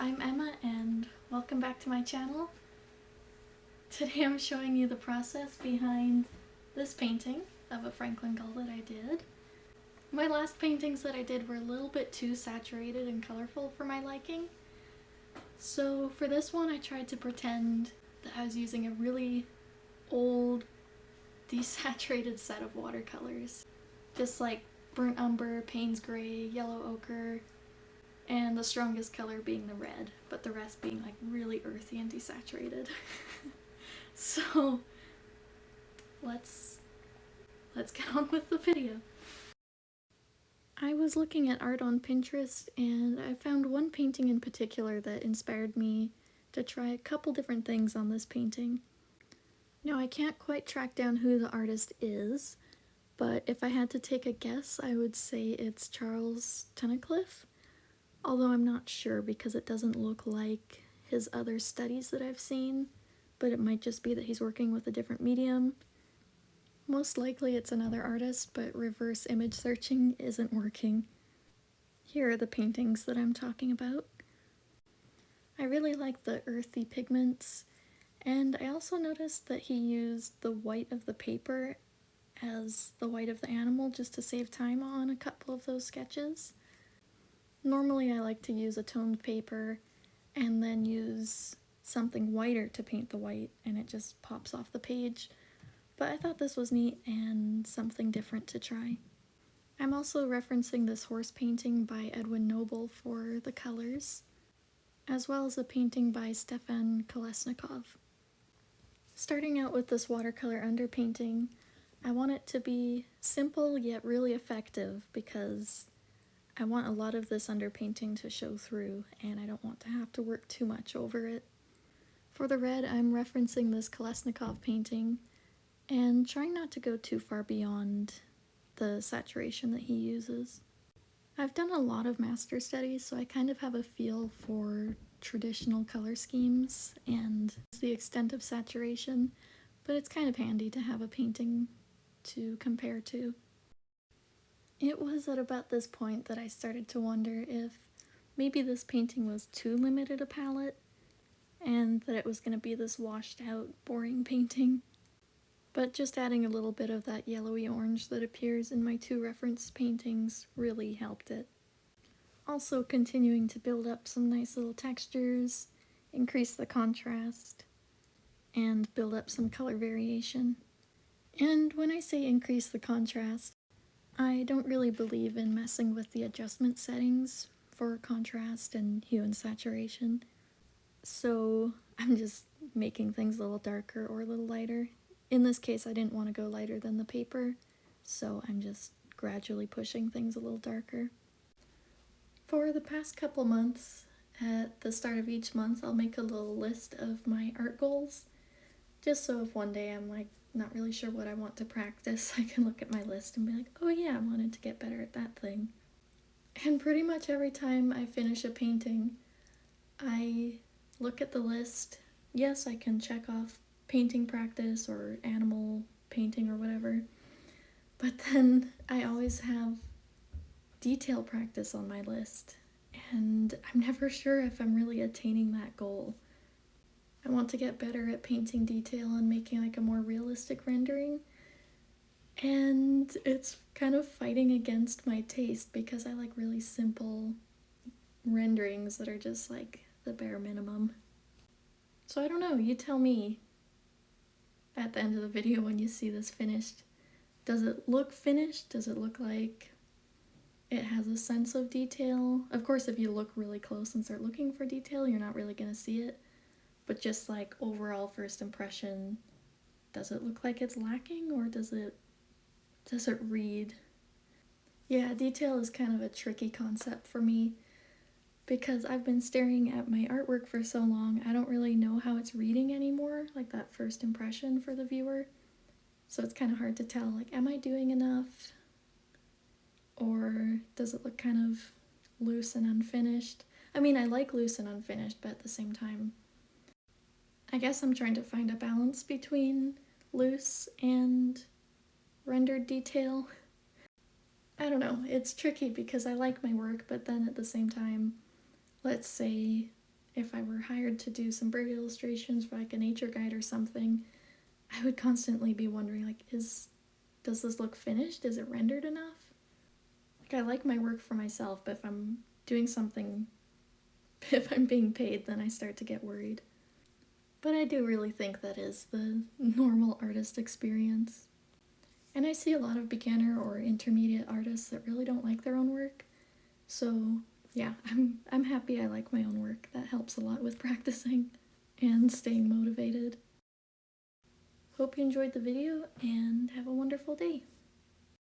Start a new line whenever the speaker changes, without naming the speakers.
I'm Emma and welcome back to my channel. Today I'm showing you the process behind this painting of a Franklin Gull that I did. My last paintings that I did were a little bit too saturated and colorful for my liking. So for this one I tried to pretend that I was using a really old, desaturated set of watercolors. Just like burnt umber, Payne's gray, yellow ochre, and the strongest color being the red, but the rest being like really earthy and desaturated. So let's get on with the video. I was looking at art on Pinterest and I found one painting in particular that inspired me to try a couple different things on this painting. Now I can't quite track down who the artist is, but if I had to take a guess I would say it's Charles Tunnicliffe. Although I'm not sure because it doesn't look like his other studies that I've seen, but it might just be that he's working with a different medium. Most likely it's another artist, but reverse image searching isn't working. Here are the paintings that I'm talking about. I really like the earthy pigments, and I also noticed that he used the white of the paper as the white of the animal just to save time on a couple of those sketches. Normally I like to use a toned paper and then use something whiter to paint the white and it just pops off the page, but I thought this was neat and something different to try. I'm also referencing this horse painting by Edwin Noble for the colors, as well as a painting by Stefan Kolesnikov. Starting out with this watercolor underpainting, I want it to be simple yet really effective because I want a lot of this underpainting to show through, and I don't want to have to work too much over it. For the red, I'm referencing this Kolesnikov painting, and trying not to go too far beyond the saturation that he uses. I've done a lot of master studies, so I kind of have a feel for traditional color schemes and the extent of saturation, but it's kind of handy to have a painting to compare to. It was at about this point that I started to wonder if maybe this painting was too limited a palette and that it was going to be this washed out, boring painting. But just adding a little bit of that yellowy orange that appears in my two reference paintings really helped it. Also continuing to build up some nice little textures, increase the contrast, and build up some color variation. And when I say increase the contrast, I don't really believe in messing with the adjustment settings for contrast and hue and saturation, so I'm just making things a little darker or a little lighter. In this case I didn't want to go lighter than the paper, so I'm just gradually pushing things a little darker. For the past couple months, at the start of each month I'll make a little list of my art goals, just so if one day I'm like not really sure what I want to practice, I can look at my list and be like, oh yeah, I wanted to get better at that thing. And pretty much every time I finish a painting, I look at the list. Yes, I can check off painting practice or animal painting or whatever, but then I always have detail practice on my list, and I'm never sure if I'm really attaining that goal. I want to get better at painting detail and making like a more realistic rendering, and it's kind of fighting against my taste because I like really simple renderings that are just like the bare minimum. So I don't know, you tell me at the end of the video when you see this finished. Does it look finished? Does it look like it has a sense of detail? Of course, if you look really close and start looking for detail, you're not really gonna see it. But just like overall first impression, does it look like it's lacking or does it read? Yeah, detail is kind of a tricky concept for me because I've been staring at my artwork for so long, I don't really know how it's reading anymore, like that first impression for the viewer. So it's kind of hard to tell, like, am I doing enough? Or does it look kind of loose and unfinished? I mean, I like loose and unfinished, but at the same time, I guess I'm trying to find a balance between loose and rendered detail. I don't know, it's tricky because I like my work, but then at the same time, let's say if I were hired to do some bird illustrations for like a nature guide or something, I would constantly be wondering, like, does this look finished? Is it rendered enough? Like, I like my work for myself, but if I'm doing something, if I'm being paid, then I start to get worried. But I do really think that is the normal artist experience. And I see a lot of beginner or intermediate artists that really don't like their own work. So yeah, I'm happy I like my own work. That helps a lot with practicing and staying motivated. Hope you enjoyed the video and have a wonderful day.